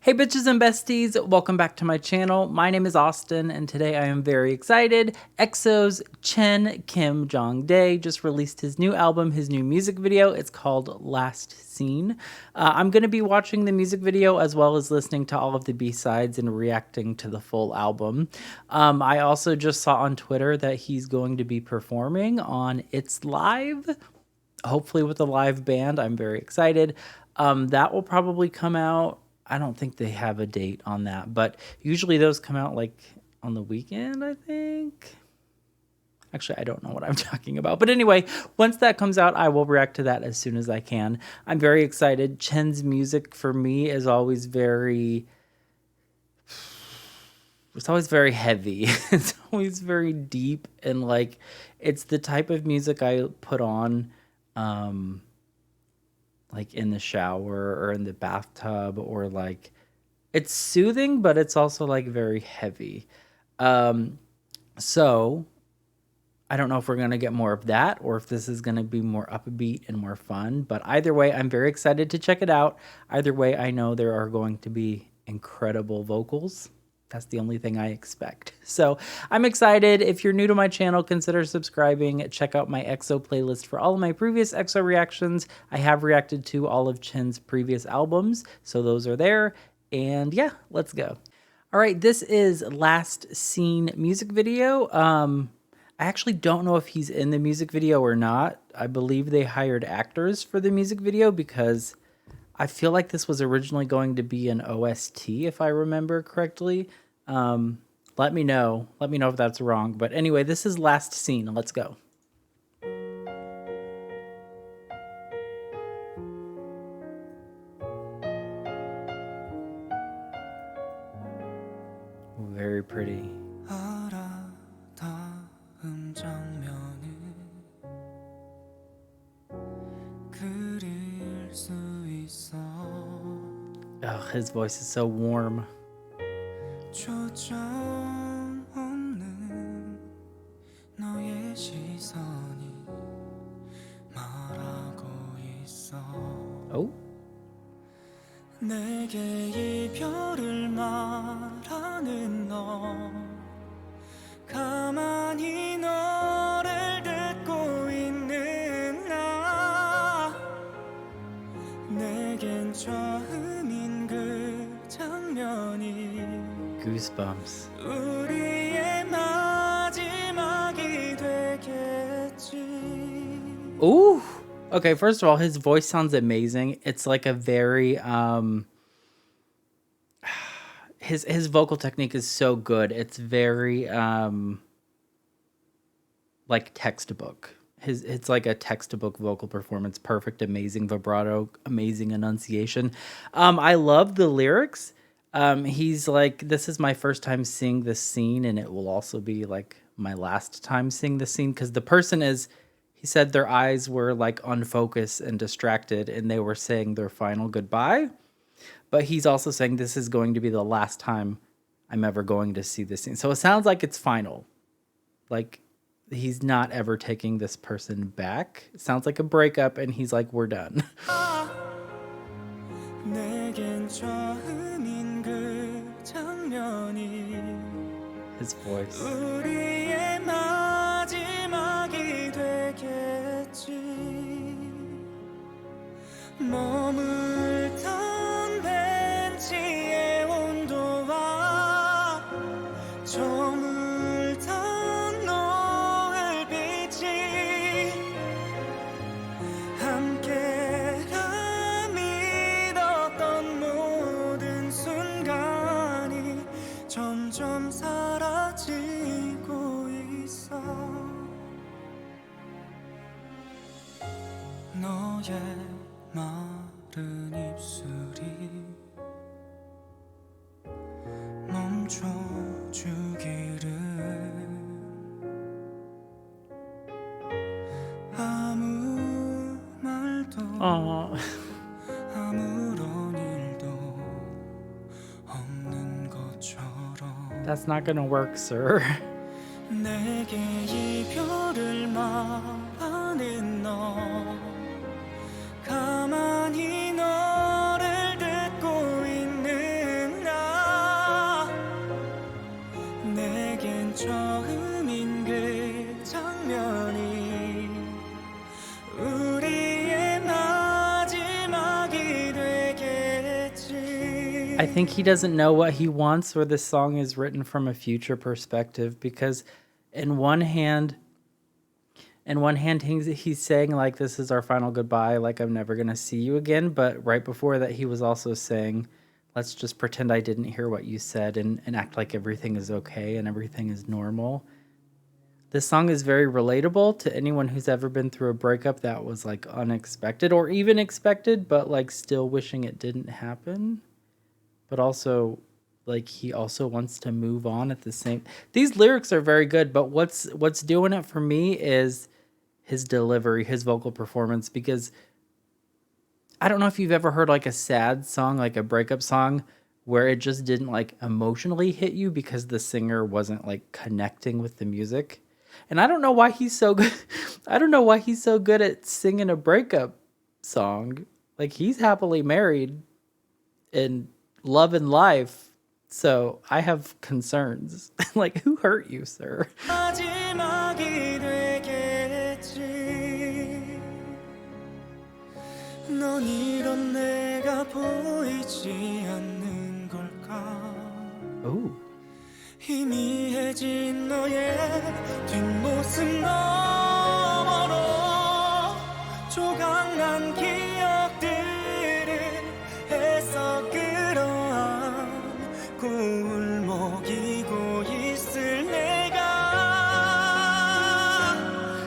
Hey bitches and besties, welcome back to my channel. My name is Austin and today I am very excited. EXO's CHEN Kim Jong-dae just released his new album, his new music video. It's called Last Scene. I'm going to be watching the music video as well as listening to all of the B-sides and reacting to the full album. I also just saw on Twitter that he's going to be performing on It's Live, hopefully with a live band. I'm very excited. That will probably come out. I don't think they have a date on that, but usually those come out like on the weekend, I think. Actually, I don't know what I'm talking about. But anyway, once that comes out, I will react to that as soon as I can. I'm very excited. Chen's music for me is always very... It's always very heavy. It's always very deep and like it's the type of music I put on like in the shower or in the bathtub, or like it's soothing, but it's also like very heavy. So I don't know if we're going to get more of that or if this is going to be more upbeat and more fun, but either way, I'm very excited to check it out. Either way, I know there are going to be incredible vocals. That's the only thing I expect. So I'm excited. If you're new to my channel, consider subscribing. Check out my EXO playlist for all of my previous EXO reactions. I have reacted to all of Chen's previous albums, so those are there. And yeah, let's go. All right, this is Last Scene music video. I actually don't know if he's in the music video or not. I believe they hired actors for the music video because I feel like this was originally going to be an OST, if I remember correctly. Let me know. Let me know if that's wrong. But anyway, this is Last Scene. Let's go. Very pretty. Oh, his voice is so warm. Oh. Goosebumps. Ooh. Okay, first of all, his voice sounds amazing. It's like a very his vocal technique is so good. It's very like textbook. It's like a textbook vocal performance. Perfect, amazing vibrato, amazing enunciation. I love the lyrics. He's like, this is my first time seeing this scene, and it will also be like my last time seeing the scene, because the person is, he said their eyes were like unfocused and distracted, and they were saying their final goodbye. But he's also saying this is going to be the last time I'm ever going to see this scene. So it sounds like it's final. Like he's not ever taking this person back. It sounds like a breakup, and he's like, we're done. His voice. 너의 마른 입술이 멈춰주기를 아무 말도 아무런 일도 없는 것처럼 That's not gonna work, sir. 내게 이별을 말하는 너 가만히 너를 듣고 있는 I think he doesn't know what he wants, or this song is written from a future perspective, because in one hand, he's saying like, this is our final goodbye, like I'm never gonna see you again. But right before that, he was also saying, let's just pretend I didn't hear what you said, and act like everything is okay and everything is normal. This song is very relatable to anyone who's ever been through a breakup that was like unexpected or even expected, but like still wishing it didn't happen. But also, like, he also wants to move on at the same. These lyrics are very good, but what's doing it for me is his delivery, his vocal performance, because I don't know if you've ever heard like a sad song, like a breakup song, where it just didn't like emotionally hit you because the singer wasn't like connecting with the music. And I don't know why he's so good. I don't know why he's so good at singing a breakup song. Like, he's happily married and loving life. So I have concerns. Like, who hurt you, sir? 마지막이 되겠지 넌 이런 내가 보이지 않는 걸까 Ooh. 희미해진 너의 뒷모습 너머로 조각난 기억들을 애써 끌어안고 울먹이고 있을 내가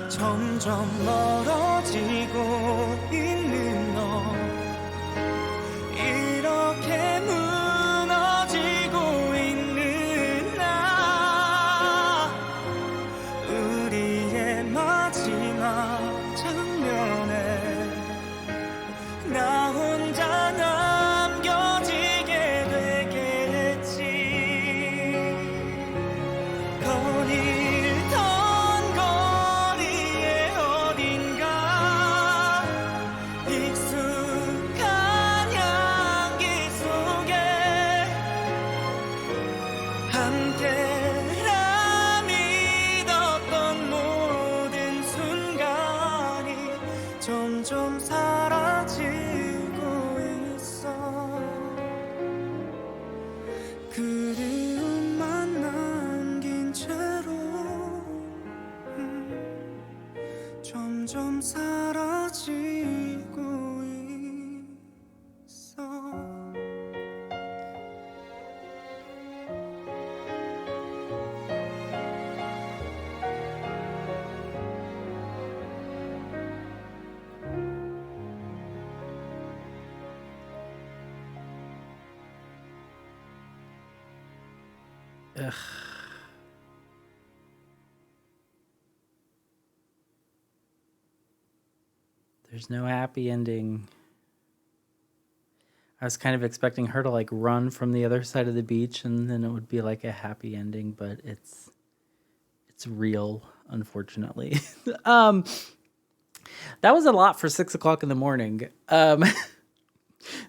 점점 멀어지고 있는 너 이렇게 무너지고 있는 나 우리의 마지막 장면에 나 혼자 남겨지게 되겠지 거닐던 거리의 어딘가 익숙한 향기 속에 함께라 믿었던 모든 순간이 점점 사라지고 있어 그리움만 남긴 채로 점점 사라지고 있어 Ugh. There's no happy ending. I was kind of expecting her to like run from the other side of the beach, and then it would be like a happy ending, but it's real, unfortunately. um that was a lot for 6 o'clock in the morning.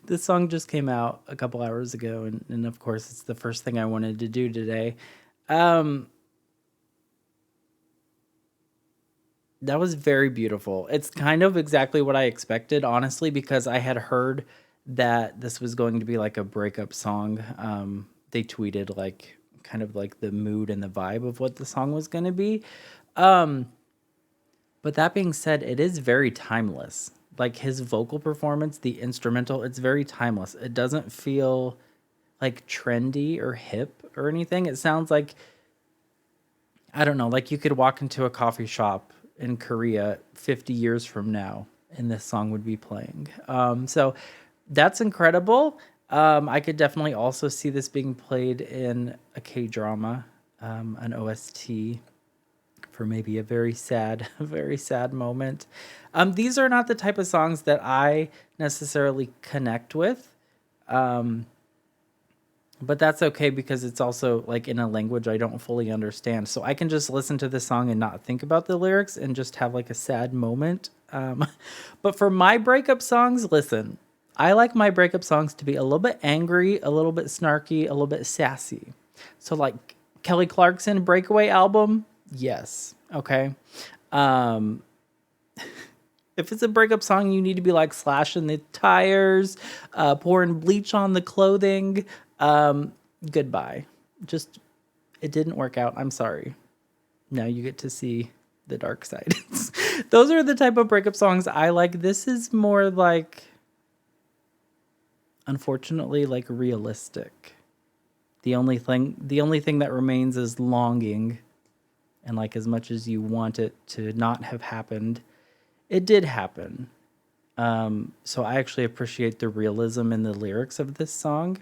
This song just came out a couple hours ago, and of course it's the first thing I wanted to do today. That was very beautiful. It's kind of exactly what I expected, honestly, because I had heard that this was going to be like a breakup song. They tweeted like kind of like the mood and the vibe of what the song was going to be. But that being said, it is very timeless. Like, his vocal performance, the instrumental, it's very timeless. It doesn't feel like trendy or hip or anything. It sounds like, I don't know, like you could walk into a coffee shop in Korea 50 years from now and this song would be playing. So that's incredible. I could definitely also see this being played in a K-drama, an OST for maybe a very sad, very sad moment. These are not the type of songs that I necessarily connect with. But that's okay, because it's also like in a language I don't fully understand. So I can just listen to the song and not think about the lyrics and just have like a sad moment. But for my breakup songs, listen, I like my breakup songs to be a little bit angry, a little bit snarky, a little bit sassy. So like Kelly Clarkson Breakaway album, yes. Okay. If it's a breakup song, you need to be like slashing the tires, pouring bleach on the clothing. Goodbye. Just, it didn't work out. I'm sorry. Now you get to see the dark side. Those are the type of breakup songs I like. This is more like, unfortunately, like realistic. The only thing that remains is longing. And like as much as you want it to not have happened, it did happen. So I actually appreciate the realism in the lyrics of this song.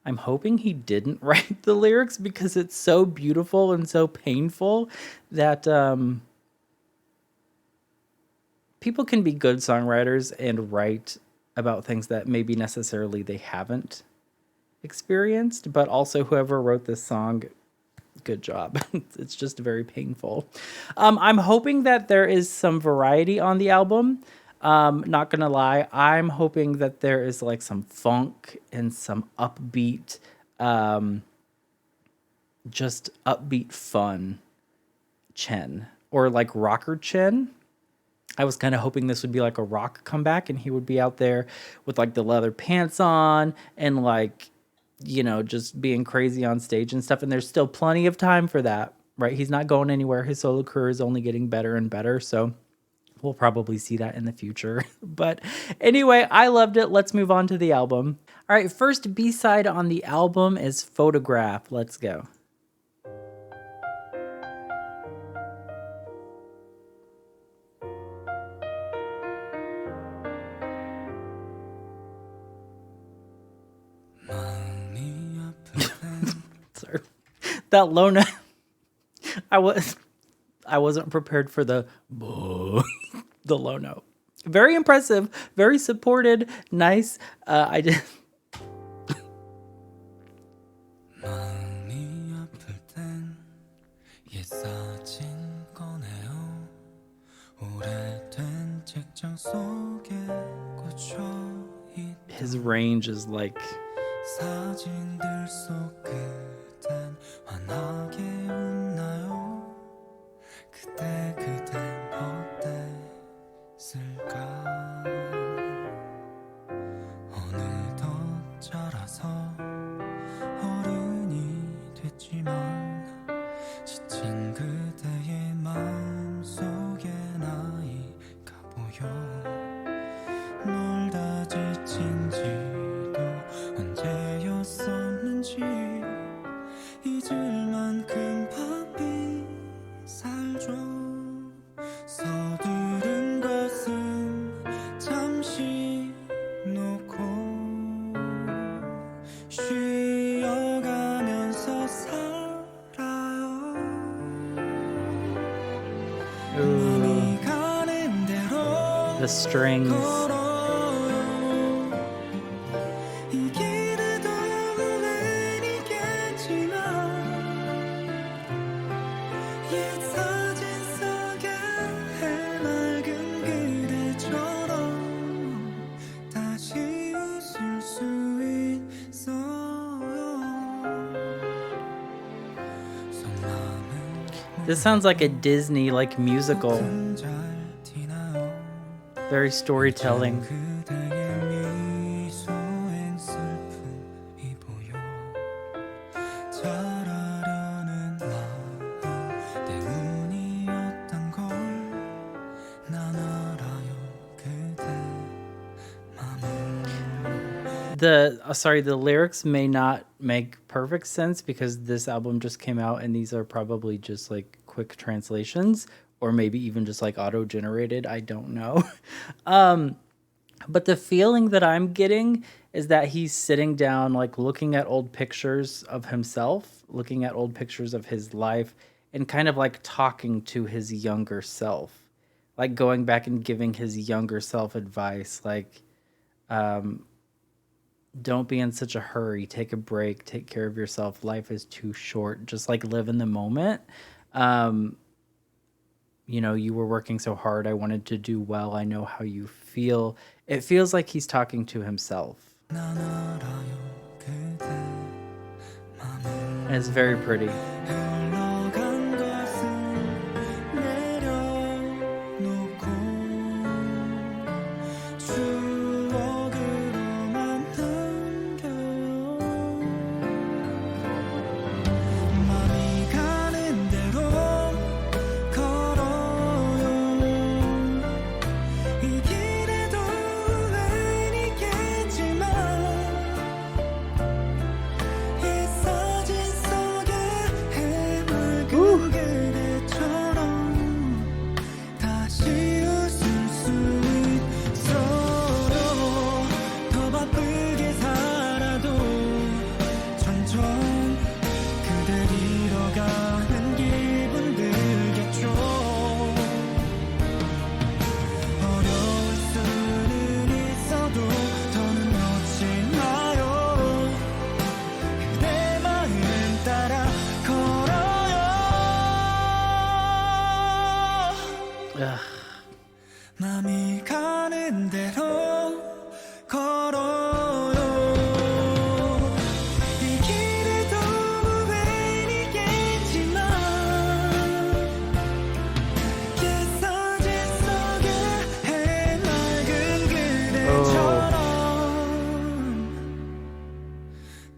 I'm hoping he didn't write the lyrics because it's so beautiful and so painful that people can be good songwriters and write about things that maybe necessarily they haven't experienced, but also whoever wrote this song, good job. It's just very painful. I'm hoping that there is some variety on the album. Not gonna lie, I'm hoping that there is like some funk and some upbeat, just upbeat fun CHEN, or like rocker CHEN. I was kind of hoping this would be like a rock comeback and he would be out there with like the leather pants on and like, you know, just being crazy on stage and stuff. And there's still plenty of time for that, right? He's not going anywhere. His solo career is only getting better and better. So we'll probably see that in the future. But anyway, I loved it. Let's move on to the album. All right, first B-side on the album is Photograph. Let's go. Sorry. That low note. I wasn't prepared for the the low note. Very impressive, very supported, nice. I did. His range is like. 사진들 속 그댄 환하게 웃나요? 그땐 어땠을까? 어느덧 자라서 어른이 됐지만 지친 그대의 마음속에 나이가 보여 놀다 지친지도 언제였었는지 잊을 만큼 바삐 살죠. 서두른 것은 잠시 놓고 쉬어가면서 살아요. 눈이 가는 대로 the strings. This sounds like a Disney like musical. Very storytelling. The lyrics may not make perfect sense because this album just came out and these are probably just like quick translations or maybe even just like auto-generated. I don't know. But the feeling that I'm getting is that he's sitting down, like looking at old pictures of himself, looking at old pictures of his life and kind of like talking to his younger self, like going back and giving his younger self advice. Like, don't be in such a hurry. Take a break. Take care of yourself. Life is too short. Just like live in the moment. You know, you were working so hard. I wanted to do well. I know how you feel. It feels like he's talking to himself. And it's very pretty.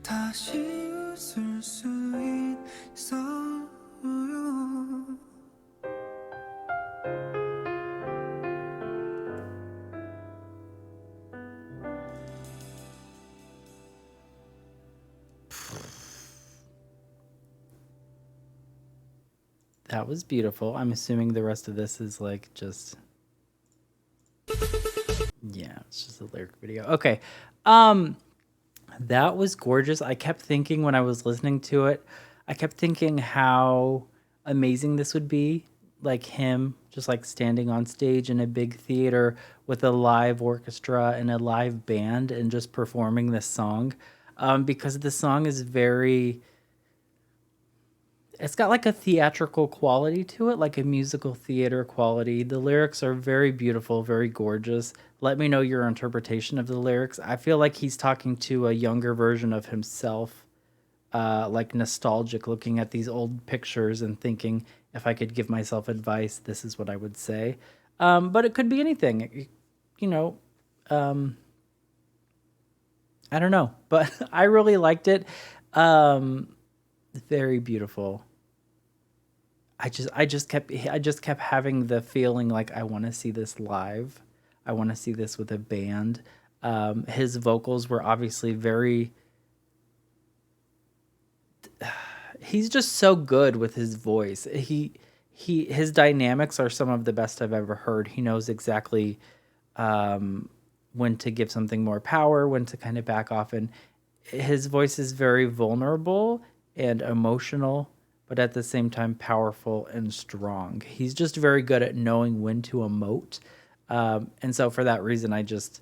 다시 웃을 수 있어요. That was beautiful. I'm assuming the rest of this is like just, yeah, it's just a lyric video. Okay. That was gorgeous. I kept thinking when I was listening to it, I kept thinking how amazing this would be, like him just like standing on stage in a big theater with a live orchestra and a live band and just performing this song. Because the song is very, it's got like a theatrical quality to it, like a musical theater quality. The lyrics are very beautiful, very gorgeous. Let me know your interpretation of the lyrics. I feel like he's talking to a younger version of himself, like nostalgic, looking at these old pictures and thinking, if I could give myself advice, this is what I would say. But it could be anything, you know. I don't know, but I really liked it. Very beautiful. I just kept having the feeling like I want to see this live. I want to see this with a band. His vocals were obviously very, he's just so good with his voice. His dynamics are some of the best I've ever heard. He knows exactly when to give something more power, when to kind of back off, and his voice is very vulnerable and emotional, but at the same time powerful and strong. He's just very good at knowing when to emote. And so for that reason, I just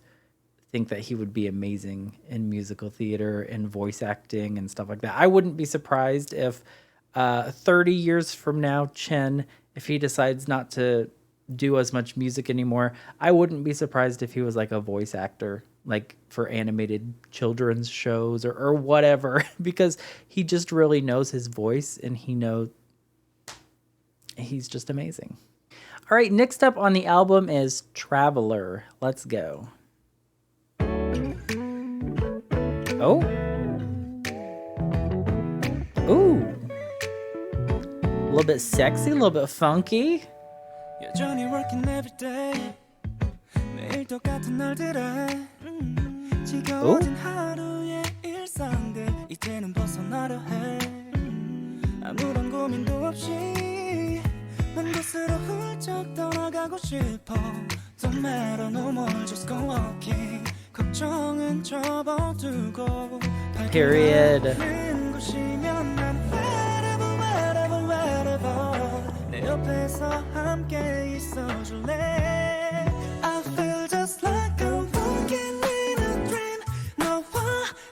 think that he would be amazing in musical theater and voice acting and stuff like that. I wouldn't be surprised if 30 years from now, Chen, if he decides not to do as much music anymore, I wouldn't be surprised if he was like a voice actor, like for animated children's shows or whatever, because he just really knows his voice and he's just amazing. All right, next up on the album is Traveler. Let's go. Oh. Ooh. A little bit sexy, a little bit funky. 여전히 working every day. 매일 똑같은 날들에 지겨워진 하루의 일상들 이제는 벗어나려 해. 아무런 고민도 없이 먼 곳으로 훌쩍 떠나가고 싶어. Don't matter no more, just go walking. 걱정은 접어두고 Period. 밝은 곳이면 난 wherever, wherever, wherever 내 옆에서 함께 있어줄래. I feel just like I'm walking in a dream. 너와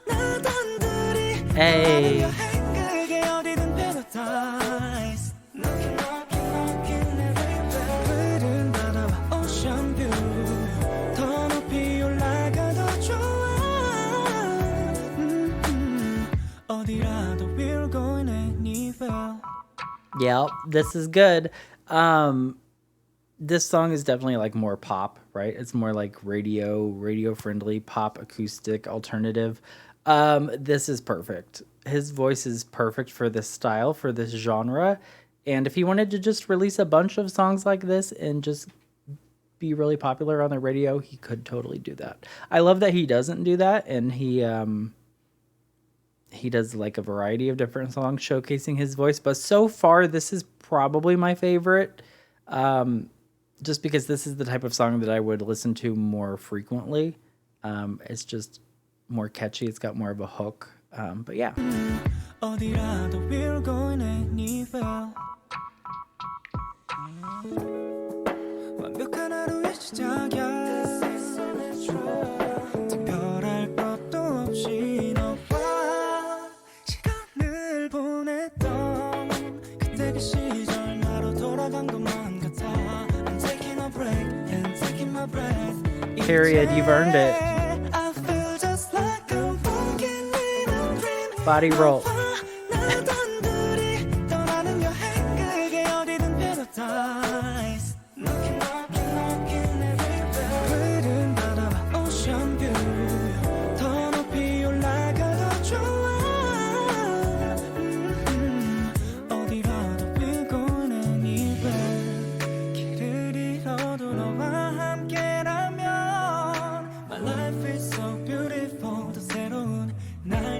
나 단둘이 Hey. 그게 어디든 paradise. Knocking, knocking, knocking everywhere. 푸른 바다와 ocean view. 더 높이 올라가도 좋아. 어디라도 we're going anywhere. Yep, this is good. This song is definitely like more pop, right? It's more like radio friendly, pop, acoustic, alternative. This is perfect. His voice is perfect for this style, for this genre. And if he wanted to just release a bunch of songs like this and just be really popular on the radio, he could totally do that. I love that he doesn't do that, and he does like a variety of different songs showcasing his voice. But so far, this is probably my favorite, just because this is the type of song that I would listen to more frequently. It's just more catchy. It's got more of a hook. But yeah. 어디라도 we're going anywhere. 완벽한 하루의 시작이야. 특별할 것도 없이 너와 시간을 보냈던 그때 그 시절 나로 돌아간 것만 같아. I'm taking a break and taking my breath. Period. You've earned it. I feel just like I'm walking in a dream. Body roll. 나 단둘이 떠나는 여행 그게 어디든 paradise. Knocking, knocking, knocking everywhere. 푸른 바다와 ocean view. 더 높이 올라가도 좋아.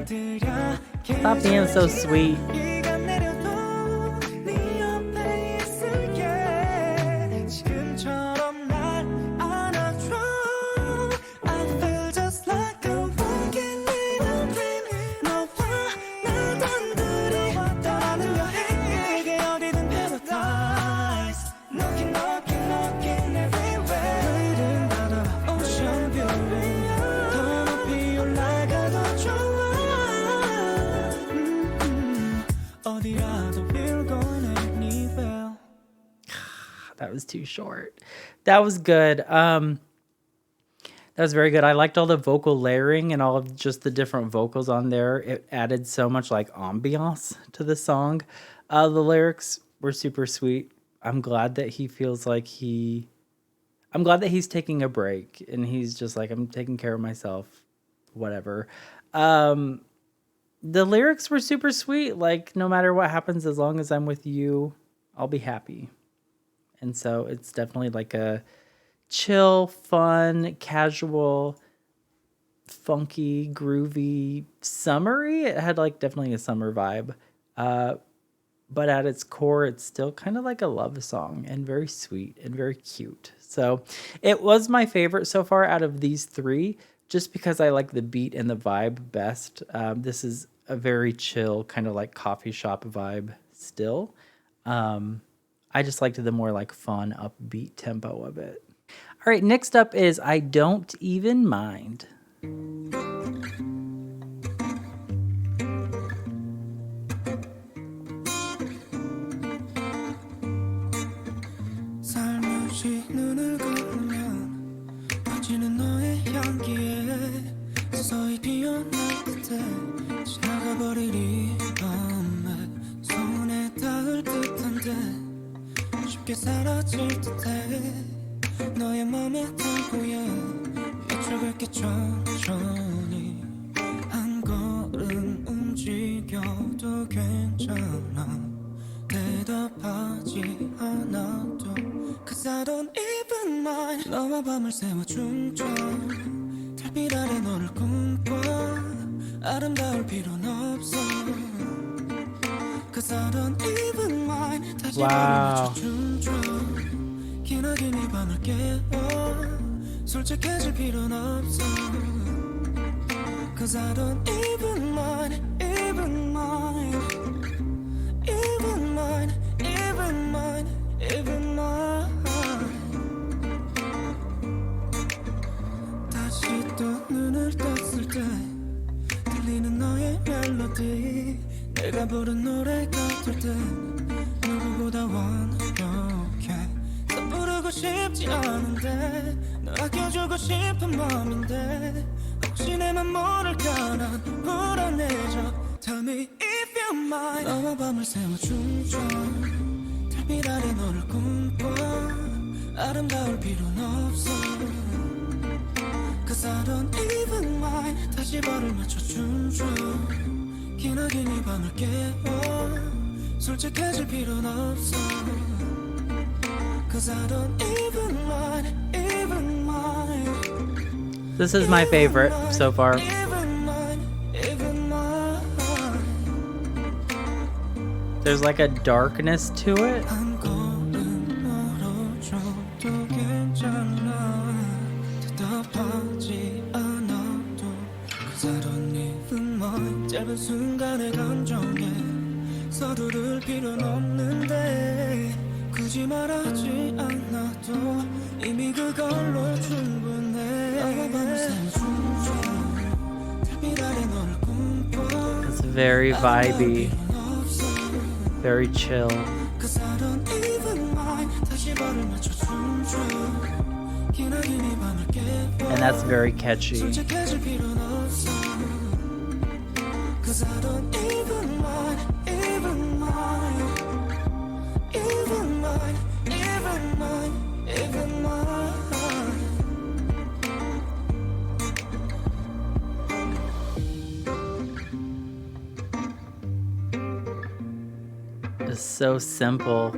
Stop being so sweet. 비가 내려도 네 옆에 있을게 지금처럼 날 안아줘 I feel just like a walking in a dream 너와 나 단둘이 떠나는 여행 이게 어디든 paradise Knocking knocking knocking everywhere 이른 바다 ocean view 더 높이 올라가도 좋아 어디라도 we're going anywhere That was too short. That was good. That was very good. I liked all the vocal layering and all of just the different vocals on there. It added so much like ambiance to the song. The lyrics were super sweet. I'm glad that he feels like I'm glad that he's taking a break and he's just like, I'm taking care of myself, whatever. The lyrics were super sweet. Like, no matter what happens, as long as I'm with you, I'll be happy. And so it's definitely like a chill, fun, casual, funky, groovy, summery. It had like definitely a summer vibe. But at its core, it's still kind of like a love song and very sweet and very cute. So it was my favorite so far out of these three, just because I like the beat and the vibe best. This is a very chill, kind of like coffee shop vibe still. I just liked the more like fun, upbeat tempo of it. All right, next up is I Don't Even Mind. 살며시 눈을 감으면 퍼지는 너의 향기에 서서히 피어날 듯해 지나가버릴 이 밤에 손에 닿을 듯한데 쉽게 사라질 듯해 너의 맘의 템포에 맞춰갈게 천천히 한 걸음 움직여도 괜찮아 대답하지 않아도 Cause I don't even mind 너와 밤을 새워 춤춰 달빛 아래 너를 꿈꿔 아름다울 필요는 없어 Cause I don't even mind 다시 Wow. 맞춰 춤춰 기나긴 이 밤을 깨워 솔직해질 필요는 없어 Cause I don't even mind even mind even mind even mind even mind 다시 또 눈을 떴을 때 들리는 너의 멜로디 내가 부른 노래 같을 때 누구보다 완벽해 섣부르고 싶지 않은데 널 아껴주고 싶은 맘인데 혹시 내 맘 모를까 난 불안해져 Tell me if you're mine 너와 밤을 새워 춤춰 달빛 아래 너를 꿈꿔 아름다울 필요는 없어 Cause I don't even mind 다시 발을 맞춰 춤춰 기나긴 이 밤을 깨워 솔직해질 필요는 없어 Cause I don't even mind even mind This is my favorite so far. even mind even mind There's like a darkness to it. 한 걸음 멀어져도 괜찮아 대답하지 않아도 Cause I don't even mind 짧은 순간의 감정에 서두를 필요는 없는데 굳이 말하지 않아도 이미 그걸로 충분해 너와 밤을 새워 춤춰 달빛 아래 너를 꿈꿔 It's very vibey, very chill. Cause I don't even mind 다시 발을 맞춰 춤춰 기나긴 이 밤을 깨워 And that's very catchy. 솔직해질 필요는 없어 Cause I don't even mind even mind even mind even mind even mind It's so simple.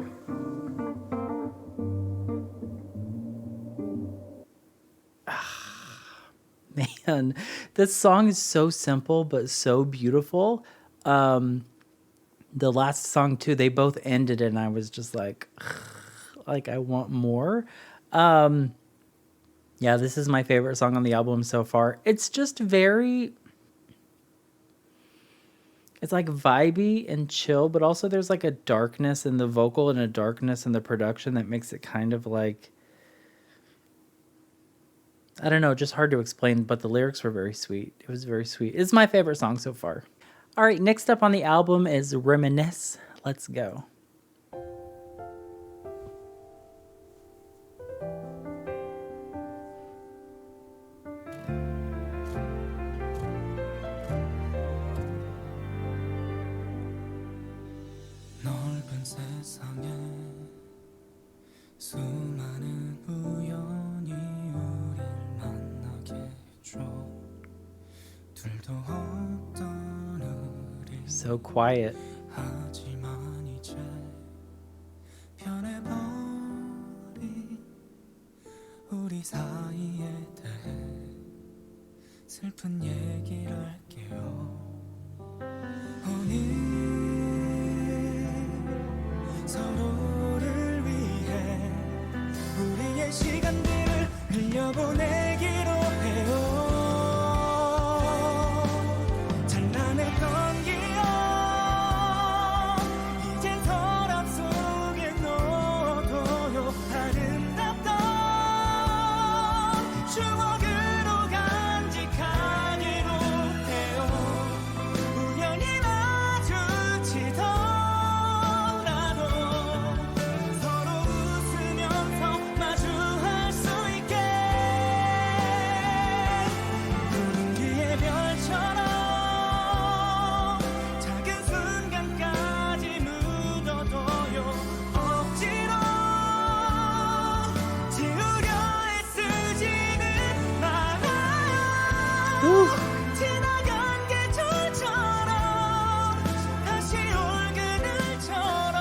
Man, And this song is so simple but so beautiful. The last song too, they both ended and I was just like I want more. Yeah, this is my favorite song on the album so far. It's just very, it's like vibey and chill, but also there's like a darkness in the vocal and a darkness in the production that makes it kind of like, I don't know, just hard to explain, but the lyrics were very sweet. It was very sweet. It's my favorite song so far. All right, next up on the album is Reminisce. Let's go. 넓은 세상에 수많은 우연이 우릴 만나게 해줘 둘도 없던 우리 So quiet. 하지만 이제 변해버린 우리 사이에 대해 슬픈 얘기를 할게요 오늘 서로를 위해 우리의 시간들을 흘려보내기로 해요 찬란했던 기억 이젠 서랍 속에 넣어둬요 아름답던 추억으로 간직하기로 해요 우연히 마주치던 서로 웃으면서 마주할 수 있게 푸른 뒤의 별처럼 작은 순간까지 묻어둬요 억지로 지우려 애쓰지는 말아요 지나간 계절처럼 다시 올 그날처럼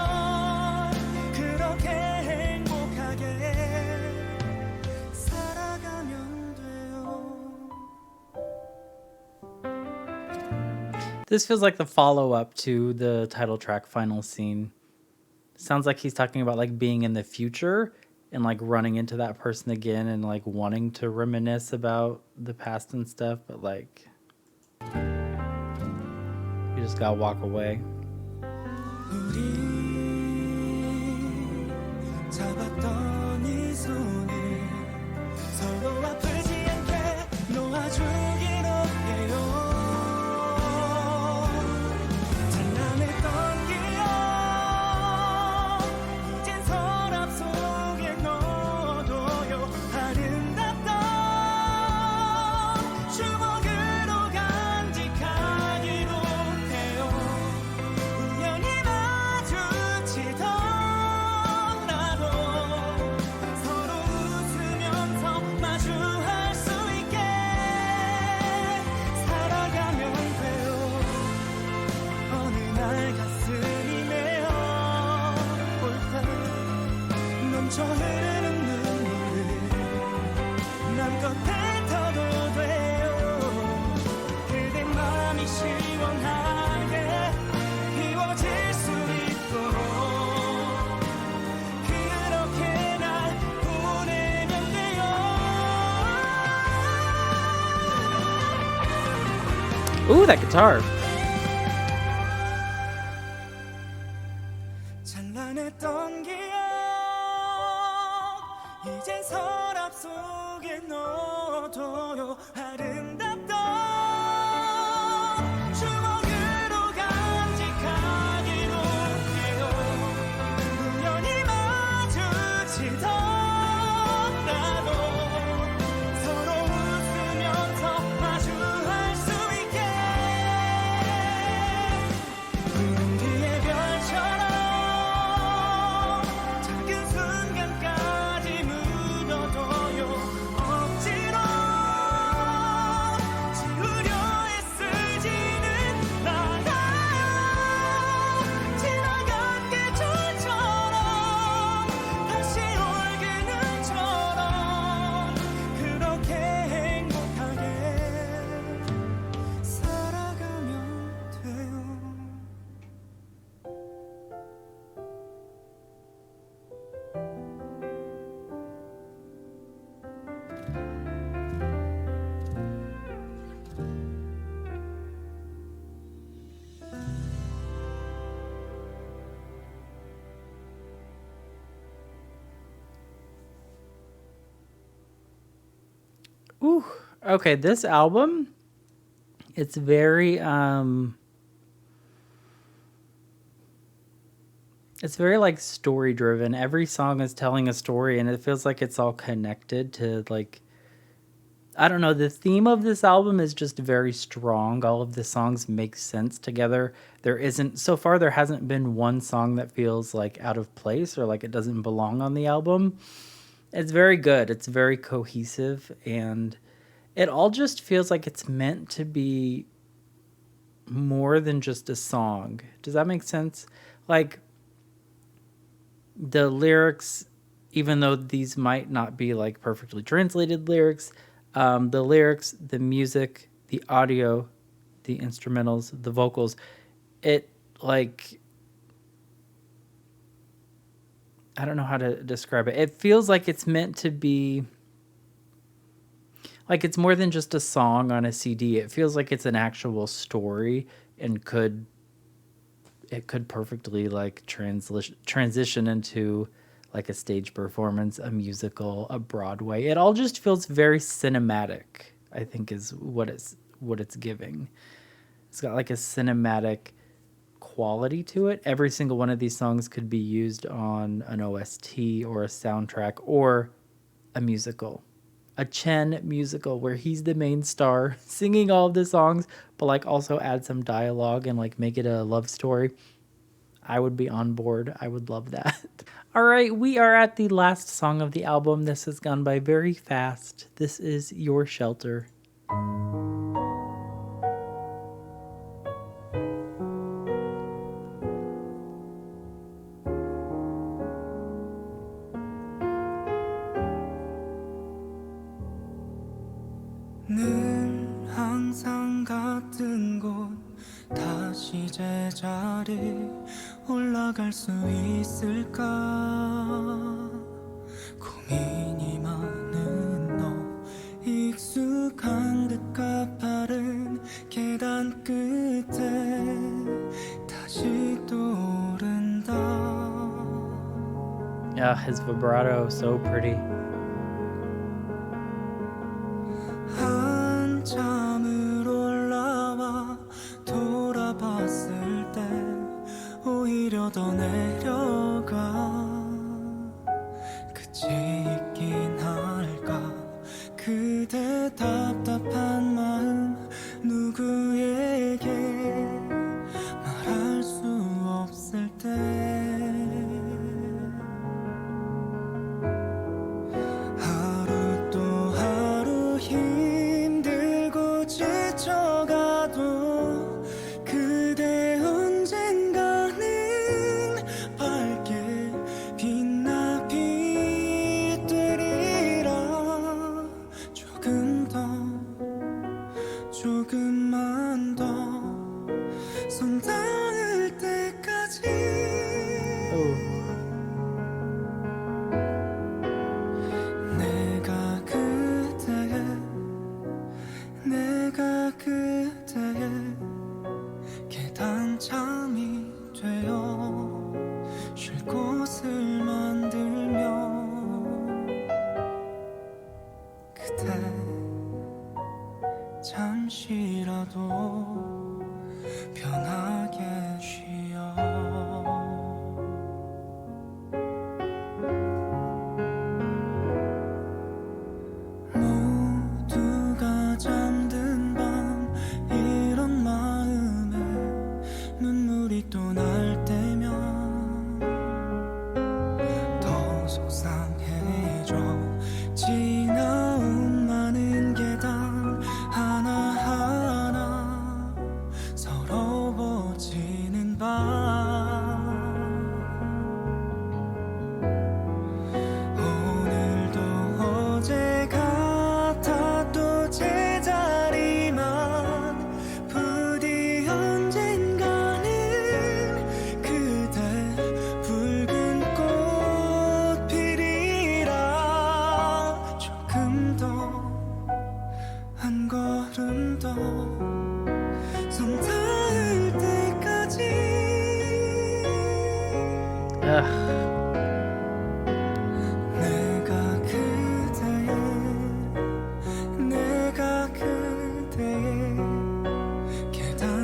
그렇게 행복하게 살아가면 돼요. This feels like the follow-up to the title track Final Scene. Sounds like he's talking about like being in the future and like running into that person again and like wanting to reminisce about the past and stuff, but like you just gotta walk away. 우리 잡았던 이 손을 서로 아프지 않게 놓아주기로 해요 찬란했던 기억 이젠 서랍 속에 넣어둬요 아름답던 추억으로 간직하기로 해요 우연히 마주치더라도 서로 웃으면서 마주할 수 있게 살아가면 돼요 어느 날 가슴이 메어올 때 넘쳐 흐르는 눈물을 맘껏 뱉어도 돼요 그대 맘이 시원하게 이워질 수 있도록 그렇게 날 보내면 돼요 Ooh, that guitar. 찬란했던 기억 이젠 서랍 속에 넣어둬요 아름답던 추억으로 간직하기로 해요 우연히 마주치더라도 서로 웃으면서 마주할 수 있게 Ooh, okay, this album, it's very it's very like story driven. Every song is telling a story and it feels like it's all connected to like I don't know, the theme of this album is just very strong. All of the songs make sense together. There isn't so far there hasn't been one song that feels like out of place or like it doesn't belong on the album. It's very good. It's very cohesive and it all just feels like it's meant to be more than just a song. Does that make sense? Like the lyrics, even though these might not be like perfectly translated lyrics, the lyrics, the music, the audio, the instrumentals, the vocals, it like I don't know how to describe it. It feels like it's meant to be like it's more than just a song on a CD. It feels like it's an actual story and could perfectly like transition into like a stage performance, a musical, a Broadway. It all just feels very cinematic, I think is what it's giving. It's got like a cinematic quality to it. Every single one of these songs could be used on an OST or a soundtrack or a musical. A Chen musical where he's the main star singing all of the songs, but like also add some dialogue and like make it a love story. I would be on board. I would love that. All right, we are at the last song of the album. This has gone by very fast. This is Your Shelter. 늘 항상 같은 곳 다시 제자리 올라갈 수 있을까 고민이 많은 너 익숙한 듯 가파른 계단 끝에 다시 떠오른다 Yeah, his vibrato so pretty. 한참을 올라와 돌아봤을 때 오히려 더 내려가 끝이 있긴 할까 그대 답답한 마음 누구에게 말할 수 없을 때 지쳐가도 그대 언젠가는 밝게 빛나 빛들이라 조금만 더 손 닿을 때까지 내가 그대의 계단참이 되어 쉴 곳을 만들며 그대 잠시라도 편하게 쉬어 모두가 잠든 밤 이런 마음에 눈물이 또 날 때면 더 속상해져 지나온 많은 계단 하나하나 서러워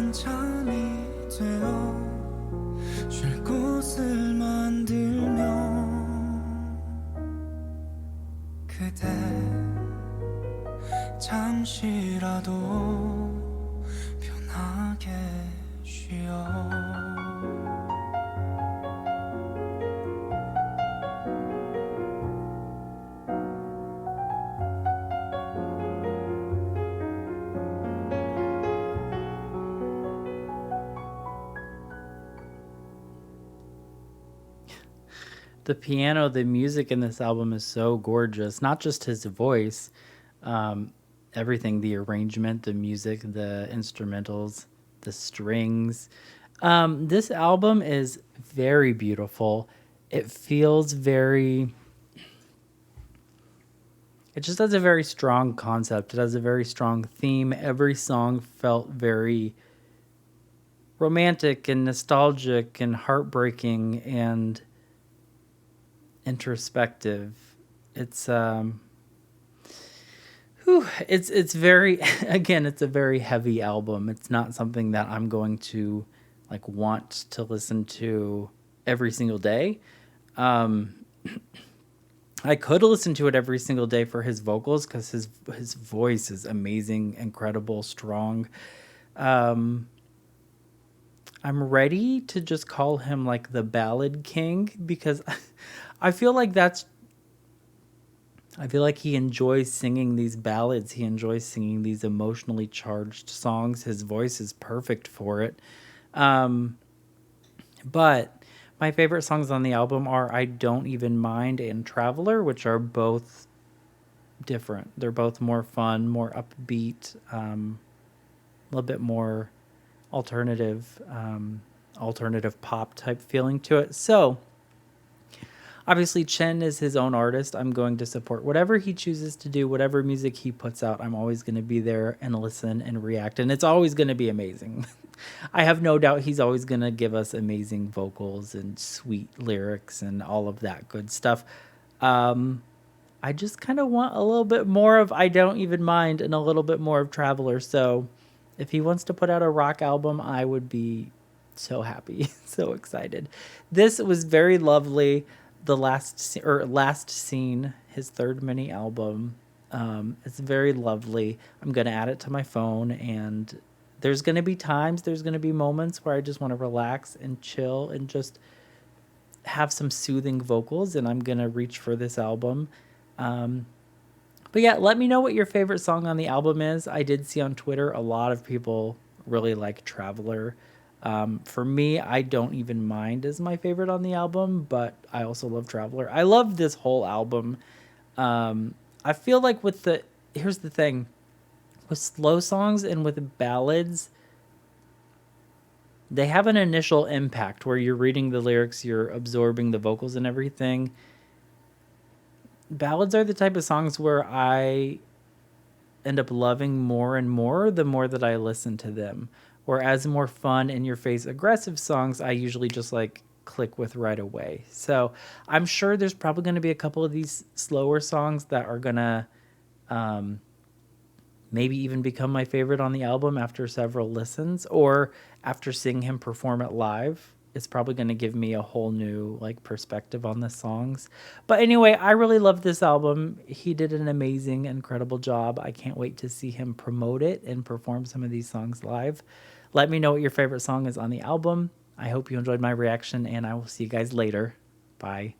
한참이 되어 쉴 곳을 만들며 그대 잠시라도 편하게 쉬어. The piano, the music in this album is so gorgeous. Not just his voice, um, everything, the arrangement, the music, the instrumentals, the strings. This album is very beautiful. It feels very, it just has a very strong concept. It has a very strong theme. Every song felt very romantic and nostalgic and heartbreaking and introspective. It's it's very again, it's a very heavy album. It's not something that I'm going to like want to listen to every single day. Um I could listen to it every single day for his vocals cuz his voice is amazing, incredible, strong. Um I'm ready to just call him like the ballad king because I feel like that's I feel like he enjoys singing these ballads. He enjoys singing these emotionally charged songs. His voice is perfect for it. Um, but my favorite songs on the album are I Don't Even Mind and Traveler, which are both different. They're both more fun, more upbeat, a little bit more alternative pop type feeling to it. So, obviously, Chen is his own artist. I'm going to support whatever he chooses to do, whatever music he puts out. I'm always going to be there and listen and react, and it's always going to be amazing. I have no doubt he's always going to give us amazing vocals and sweet lyrics and all of that good stuff. Um, I just kind of want a little bit more of I Don't Even Mind and a little bit more of Traveler. So if he wants to put out a rock album, I would be so happy, so excited. This was very lovely. The last scene, his third mini album. It's very lovely. I'm gonna add it to my phone, and there's gonna be times, there's gonna be moments where I just want to relax and chill and just have some soothing vocals, and I'm gonna reach for this album. Um, but yeah, let me know what your favorite song on the album is. I did see on Twitter a lot of people really like Traveler. For me, I Don't Even Mind is my favorite on the album, but I also love Traveler. I love this whole album. I feel like here's the thing, with slow songs and with ballads, they have an initial impact where you're reading the lyrics, you're absorbing the vocals and everything. Ballads are the type of songs where I end up loving more and more the more that I listen to them. Whereas more fun, in your face, aggressive songs, I usually just like click with right away. So I'm sure there's probably going to be a couple of these slower songs that are going to maybe even become my favorite on the album after several listens, or after seeing him perform it live. It's probably going to give me a whole new like perspective on the songs. But anyway, I really love this album. He did an amazing, incredible job. I can't wait to see him promote it and perform some of these songs live. Let me know what your favorite song is on the album. I hope you enjoyed my reaction, and I will see you guys later. Bye.